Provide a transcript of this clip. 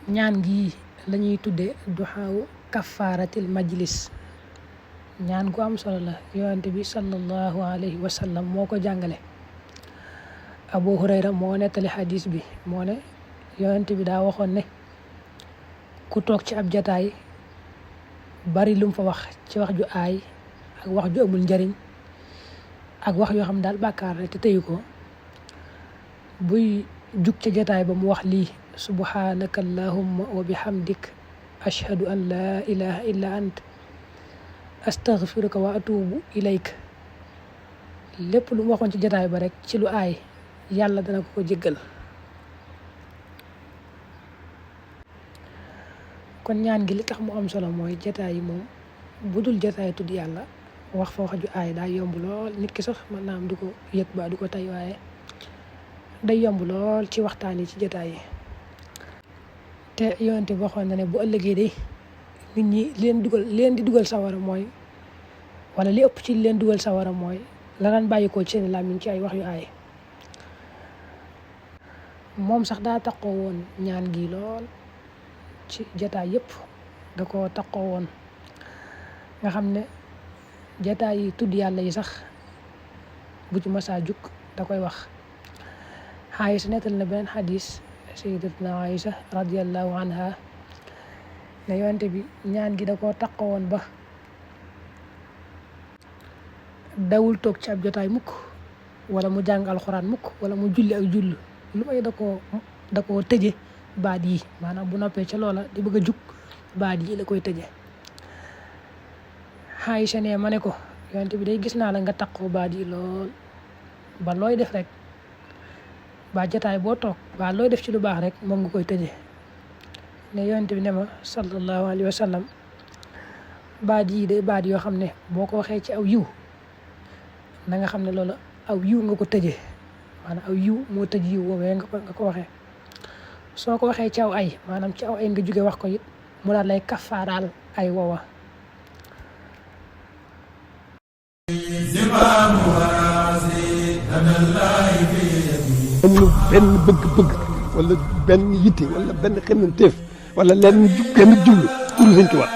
ñaan gi lañuy tuddé duhaawu kafaaratil majlis ñaan gu am solo la yonent bi sallallahu alayhi wa sallam moo ko jàngale. Abu Hurayra moo nettali hadis bi moo ne yonent bi daa waxoon ne ku toog ci ab jataay bari lu mu fa wax ci wax ju aay ak wax ju amul njariñ ak wax yoo xam daal bàkkaar la te teyu ko, buy jug ca jataay ba mu wax lii: subhanaka allahumma wa bihamdik ashhadu an la ilaha illa ant astaghfiruka wa atubu ilayk. lépp lu mu waxoon ci jataay ba rek ci lu aay yàlla dana ko jéggal. kon ñaan gi li tax mu am solo mooy jataay yi moom bu dul jataay tudd yàlla wax fa wax ju aay daa yomb lool. nit ki sax mën naa am du ko yëg ba du ko tay, waaye day yomb lool ci waxtaan yi ci jataay yi. te yonent bi waxoon na ne bu ëllëgee de nit ñi leen di dugal sawara mooy, wala li ëpp ci leen dugal sawara mooy la daan bàyyikoo ci seen làmmiñ ci ay wax yu aay. moom sax daa taqoo woon ñaan gi lool ci jataay yëpp, da ko taqoo woon nga xam ne jataay yi tudd yàlla yi sax bu ci masaa jug da koy wax. Aïsa nettal na beneen xadis, sayyidatuna Aïsa radiyallahu anha, ne yonent bi ñaan gi da koo taqoo woon ba dawul toog ci ab jotaay mukk, wala mu jàng alxuraan mukk, wala mu julli ak julli lu may da koo tëje baat yi, maanaam bu noppee ca loola di bëgg a jug baat yi la koy tëje. Aïcha ne ma ne ko yonent bi day gis naa la nga taqoo baat yi lool, ba looy def rek ba jotaay boo toog ba looy def ci lu baax rek moom nga koy tëje. ne yonent bi ne ma sallallahu alayhi wa sallam, baat yi day baat yoo xam ne boo ko waxee ci aw yiw na nga xam ne loolu aw yiw nga ko tëje, maanaam aw yiw moo tëj yiw woowee nga ko waxee. soo ko waxee ci aw ay, maanaam ci aw ay nga jóge wax ko it mu daal lay kafaaraal ay woowa. amul benn bëgg-bëgg wala benn yitte wala benn xemmanteef wala lenn jublu pour Sëñ Tuubaa